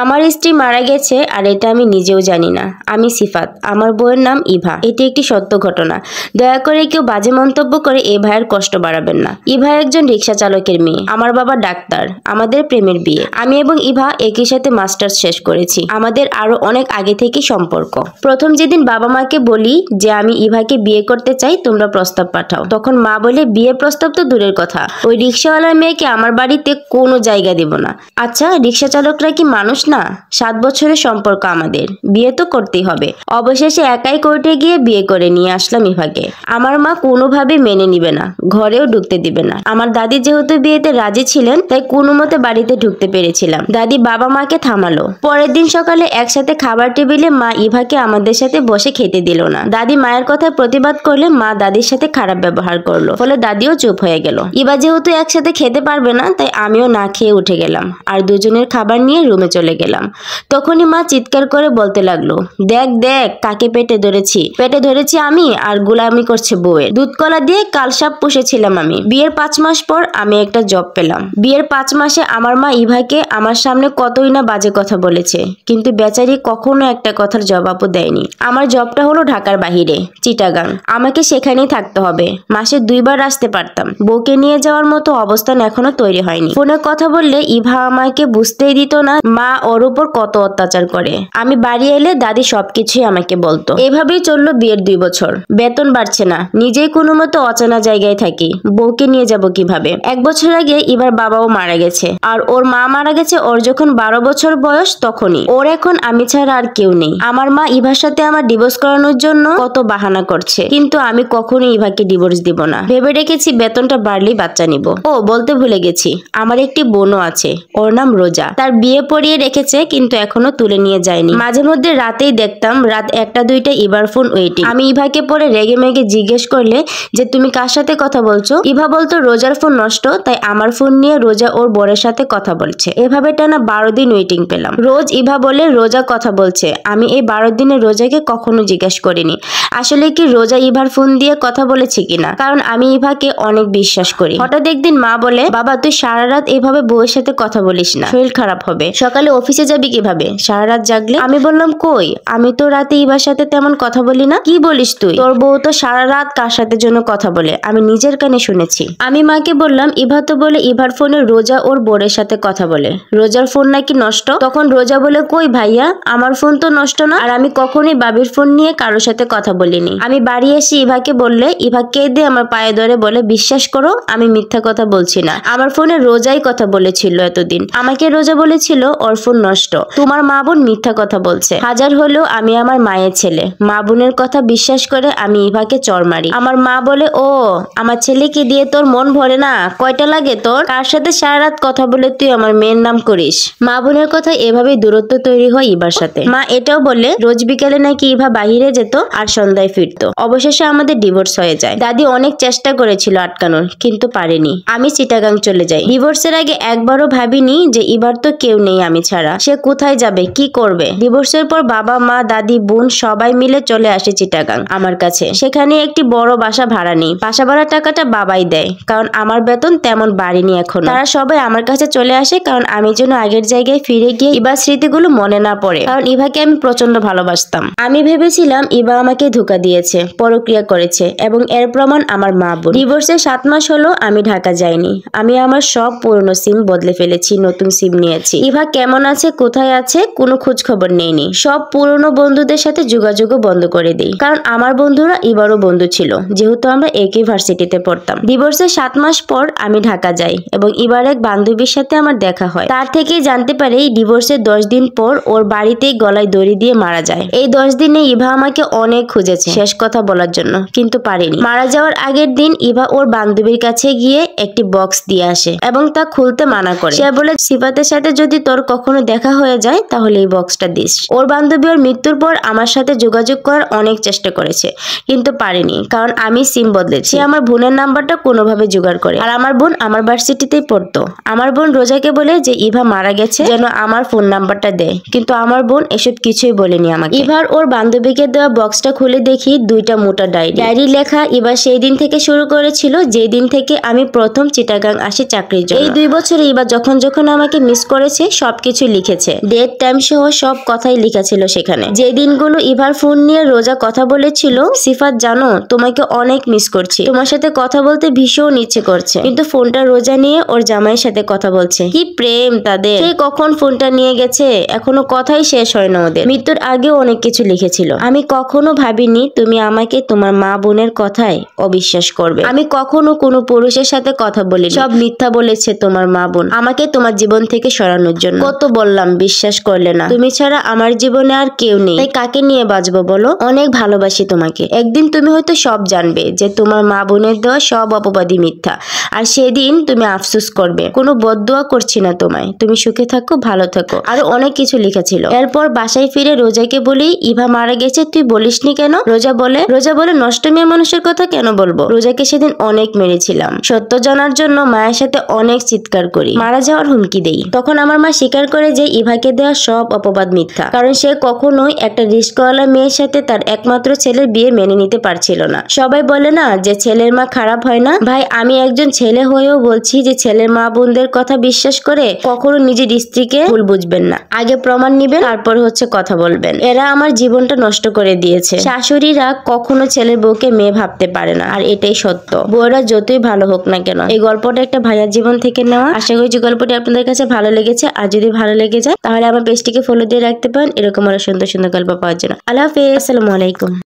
আমার স্ত্রী মারা গেছে আর এটা আমি নিজেও জানি না। আমি সিফাত, আমার বউয়ের নাম ইভা। এটি একটি সত্য ঘটনা। দয়া করে কেউ বাজে মন্তব্য করে এই ভাইয়ের কষ্ট বাড়াবেন না। ইভা একজন রিক্সা চালকের মেয়ে, আমার বাবা ডাক্তার, আমাদের প্রেমের বিয়ে। আমি এবং ইভা একই সাথে মাস্টার্স শেষ করেছি। আমাদের আরো অনেক আগে থেকে সম্পর্ক। প্রথম যেদিন বাবা মাকে বলি যে আমি ইভাকে বিয়ে করতে চাই, তোমরা প্রস্তাব পাঠাও, তখন মা বলে বিয়ের প্রস্তাব তো দূরের কথা, ওই রিক্সাওয়ালার মেয়েকে আমার বাড়িতে কোনো জায়গা দিব না। আচ্ছা, রিক্সা চালকরা কি মানুষ না? 7 বছরের সম্পর্ক আমাদের, বিয়ে তো করতেই হবে। অবশেষে একাই কোর্টে গিয়ে বিয়ে করে নিয়ে আসলাম ইভাকে। আমার মা কোনোভাবে মেনে নিবে না, ঘরেও ঢুকতে দিবে না। আমার দাদি যেহেতু বিয়েতে রাজি ছিলেন, তাই কোনো মতে বাড়িতে ঢুকতে পেরেছিলাম। দাদি বাবা মাকে থামালো। পরের দিন সকালে একসাথে খাবার টেবিলে মা ইভাকে আমাদের সাথে বসে খেতে দিল না। দাদি মায়ের কথায় প্রতিবাদ করলে মা দাদির সাথে খারাপ ব্যবহার করলো, ফলে দাদিও চুপ হয়ে গেল। ইভা যেহেতু একসাথে খেতে পারবে না, তাই আমিও না খেয়ে উঠে গেলাম আর দুজনের খাবার নিয়ে রুমে চলে গেলাম। তখনই মা চিৎকার করে বলতে লাগলো, দেখ দেখ কাকে পেটে ধরেছি আমি, আর গোলামি করছে বউয়ের। দুধ কলা দিয়ে কালসাপ পুষেছিলাম আমি। বিয়ের 5 মাস পর আমি একটা জব পেলাম। বিয়ের 5 মাসে আমার মা ইভাকে আমার সামনে কতই না বাজে কথা বলেছে, কিন্তু বেচারি কখনো একটা কথার জবাবও দেয়নি। আমার জবটা হলো ঢাকার বাহিরে, চিটাগাং। আমাকে সেখানেই থাকতে হবে। মাসে 2 বার আসতে পারতাম। বউকে নিয়ে যাওয়ার মতো অবস্থান এখনো তৈরি হয়নি। ফোনে কথা বললে ইভা আমাকে বুঝতেই দিত না মা ওর উপর কত অত্যাচার করে। আমি বাড়ি এলে দাদি সবকিছুই আমাকে বলতো। এভাবেই চললো বিয়ের 2 বছর। বেতন বাড়ছে না, নিজেই কোনো মতো অচেনা জায়গায় থাকি। বউকে নিয়ে যাব কিভাবে? 1 বছর আগে ইভার বাবাও মারা গেছে, আর ওর মা মারা গেছে ওর যখন 12 বছর বয়স তখনই। ওর এখন আমি ছাড়া আর কেউ নেই। আমার মা ইভার সাথে আমার ডিভোর্স করানোর জন্য কত বাহানা করছে, কিন্তু আমি কখনোই ইভাকে ডিভোর্স দিব না। ভেবে রেখেছি বেতনটা বাড়লেই বাচ্চা নিব। ও বলতে ভুলে গেছি, আমার একটি বোনও আছে, ওর নাম রোজা। তার বিয়ে পড়িয়ে রেখেছে, কিন্তু এখনো তুলে নিয়ে যায়নি। মাঝে মধ্যে রাতেই দেখতাম রাত 1টা 2টা ইভার ফোন ওয়েটিং। আমি ইভাকে পরে রেগে মেগে জিজ্ঞেস করলে যে তুমি কার সাথে কথা বলছো, ইভা বলতো রোজার ফোন নষ্ট, তাই আমার ফোন নিয়ে রোজা ওর বরের সাথে কথা বলছে। এভাবে টানা 12 দিন ওয়েটিং পেলাম। রোজ ইভা বলে রোজা কথা বলছে। আমি এই 12 দিনে রোজাকে কখনো জিজ্ঞেস করিনি আসলে কি রোজা ইভার ফোন দিয়ে কথা বলেছে কিনা, কারণ আমি ইভাকে অনেক বিশ্বাস করি। হঠাৎ একদিন মা বলে, বাবা তুই সারা রাত এইভাবে বউয়ের সাথে কথা বলিস না, শরীর খারাপ হবে, সকালে অফিসে যাবি কিভাবে সারা রাত জাগলে? আমি বললাম কই, আমি তো রাতে ইভার সাথে তেমন কথা বলি না। কি বলিস তুই? তোর বউ তো সারা রাত কার সাথে জন্য কথা বলে, আমি নিজের কানে শুনেছি। আমি মাকে বললাম ইভা তো বলে ইভার ফোনে রোজা ওর বোরের সাথে কথা বলে, রোজার ফোন নাকি নষ্ট। তখন রোজা বলে কই ভাইয়া, আমার ফোন তো নষ্ট না, আর আমি কখনোই বাবির ফোন নিয়ে কারোর সাথে কথা বলিনি। আমি বাড়ি এসে ইভাকে বললে ইভা কেঁদে আমার পায়ে ধরে বলে, বিশ্বাস করো আমি মিথ্যা কথা বলছি না, আমার ফোনে রোজাই কথা বলেছিল এতদিন। আমাকে রোজা বলেছিল ওর ফোন নষ্ট, তোমার মা বোন মিথ্যা কথা বলছে। হাজার হলেও আমি আমার মায়ের ছেলে, মা বোনের কথা বিশ্বাস করে আমি ইভাকে চড় মারি। আমার মা বলে, ও আমার ছেলেকে দিয়ে তোর মন ভরে না, কয়টা লাগে তোর? কার সাথে সারা রাত কথা বলে তুই আমার মেয়ের নাম করিস? মা বোনের কথা এভাবেই দূরত্ব তৈরি হয় ইভার সাথে। মা এটাও বলে রোজ বিকালে নাকি ইভা বাহিরে যেত আর সন্ধ্যায় ফিরতো। অবশেষে আমাদের ডিভোর্স হয়ে যায়। দাদি অনেক চেষ্টা করেছিল আটকানোর, কিন্তু পারেনি। আমি চিটাগাং চলে যাই। ডিভোর্সের আগে একবারও ভাবিনি যে ইভার তো কেউ নেই আমি ছাড়া, সে কোথায় যাবে, কি করবে। ডিভোর্সের পর বাবা মা দাদি বোন সবাই মিলে চলে আসে চিটাগাং আমার কাছে। সেখানে একটি বড় বাসা ভাড়া নেই। বাসা ভাড়ার টাকাটা বাবাই দেয়, কারণ আমার বেতন তেমন বাড়েনি এখনো। তারা সবাই আমার কাছে চলে আসে, কারণ আমি যেন আগের জায়গায় ফিরে গিয়ে ইভার স্মৃতিগুলো মনে না পড়ে, কারণ ইভাকে আমি প্রচন্ড ভালোবাসতাম। আমি ভেবেছিলাম ইভা আমাকে ধোঁকা দিয়েছে, পরক্রিয়া করেছে, এবং এর প্রমাণ আমার মা বোন। ডিভোর্সের 7 মাস হলো আমি ঢাকা যাইনি। আমি আমার সব পুরনো সিম বদলে ফেলেছি, নতুন সিম নিয়েছি। ইভা কেমন আছে, কোথায় আছে, কোনো খোঁজ খবর নেইনি। সব পুরনো বন্ধুদের সাথে যোগাযোগও বন্ধ করে দিই, কারণ আমার বন্ধুরা ইভারও বন্ধু ছিল, যেহেতু আমরা একই ভার্সিটিতে পড়তাম। ডিভোর্সের 7 মাস পর আমি ঢাকা যাই এবং ইভার এক বান্ধবীর সাথে আমার দেখা হয়। তার থেকেই জানতে পারি ডিভোর্সের 10 দিন পর ওর বাড়িতেই গলায় দড়ি দিয়ে মারা যায়। এই 10 দিনে ইভা আমাকে অনেক খুঁজেছে শেষ কথা বলার জন্য, কিন্তু পারেনি। মারা যাওয়ার আগের দিন ইভা ওর বান্ধবীর কাছে গিয়ে একটি বক্স দিয়ে আসে এবং তা খুলতে মানা করে। সে বলে সিফাতের সাথে যদি তোর কখনো দেখা হয়ে যায় তাহলে এই বক্সটা দিস। ওর বান্ধবী ওর মৃত্যুর পর আমার সাথে যোগাযোগ করার অনেক চেষ্টা করেছে, কিন্তু পারেনি, কারণ আমি সিম বদলেছি। সে আমার বোনের নাম্বারটা কোনোভাবে জোগাড় করে, আর আমার বোন আমার ভার্সিটিতেই পড়তো। আমার বোন রোজাকে বলে যে ইভা মারা গেছে যেন আমার ফোন নাম্বারটা দেয়, কিন্তু আমার বোন এসব কিছুই বলেনি আমাকে। ইভার ওর বান্ধবীকে দেওয়া বক্সটা খুলে দেখি 2টা মোটা ডায়েরি লেখা। ইভা সেই দিন থেকে শুরু করেছিল যে দিন থেকে আমি প্রথম চিটাগাং আসি চাকরির জন্য। এই 2 বছরে ইভা যখন যখন আমাকে মিস করেছে সবকিছু কিছু লিখেছে, ডেট টাইম সহ সব কথাই লেখা ছিল সেখানে। যে দিনগুলো ইভার ফোন নিয়ে রোজা কথা বলেছিল, সিফাত জানো তোমাকে অনেক মিস করছি, তোমার সাথে কথা বলতে ভীষণ ইচ্ছে করছে, কিন্তু ফোনটা রোজা নিয়ে ওর জামাইয়ের সাথে কথা বলছে। কি প্রেম তাদের, সে কখন ফোনটা নিয়ে গেছে, এখনো কথাই শেষ হয় না ওদের। মৃত্যুর আগেও অনেক কিছু লিখেছিল। আমি কখনো ভাবিনি তুমি আমাকে তোমার মা বোনের কথায় অবিশ্বাস করবে। আমি কখনো কোনো পুরুষের সাথে কথা বলি, সব মিথ্যা বলেছে তোমার মা বোন আমাকে তোমার জীবন থেকে সরানোর জন্য। কত বললাম, বিশ্বাস করলে না। তুমি ছাড়া আমার জীবনে আর কেউ নেই, তাই কাকে নিয়ে বাঁচবো বলো? অনেক ভালোবাসি তোমাকে। একদিন তুমি হয়তো সব জানবে যে তোমার মা বোনের দেওয়া সব অপবাদী মিথ্যা, আর সেদিন তুমি আফসোস করবে। কোনো বদদোয়া করছি না তোমায়, তুমি সুখে থাকো, ভালো থাকো। আরো অনেক কিছু লেখা ছিল। এরপর বাসায় ফিরে রোজাকে বলি ইভা মারা গেছে, তুই বলিসনি কেন? রোজা বলে নষ্ট মেয়ে মানুষের কথা কেন বলবো? রোজাকে সেদিন অনেক মেরেছিলাম, সত্য জানার জন্য মায়ের সাথে অনেক চিৎকার করি, মারা যাওয়ার হুমকি দেই। তখন আমার মা স্বীকার করে যে ইভাকে দেওয়া সব অপবাদ মিথ্যা, কারণ সে কখনোই একটা রিস্কওয়ালা মেয়ের সাথে তার একমাত্র ছেলের বিয়ে মেনে নিতে পারছিল না। সবাই বলে না যে ছেলের মা খারাপ হয় না, ভাই আমি একজন ছেলে হয়েও বলছি যে ছেলের মা বোনদের কথা বিশ্বাস করে কখনো নিজের স্ত্রীকে ভুল বুঝবেন না। আগে প্রমাণ নিবেন, তারপর হচ্ছে কথা বলবেন। এরা আমার জীবনটা নষ্ট করে দিয়েছে। শাশুড়িরা কখনো ছেলের বউকে মেয়ে ভাবতে পারে না, আর এটাই সত্য। বউরা যতই ভালো হোক না কেন। এই গল্পটা একটা ভাইয়ার জীবন থেকে নেওয়া। আশা করি যে গল্পটি আপনাদের কাছে ভালো লেগেছে, আর যদি ভালো লেগে যায় তাহলে আমার পেজটিকে ফলো দিয়ে রাখতে পারেন এরকম আরো সুন্দর সুন্দর গল্প পাওয়ার জন্য। আল্লাহ হাফেজ, আসসালামু আলাইকুম।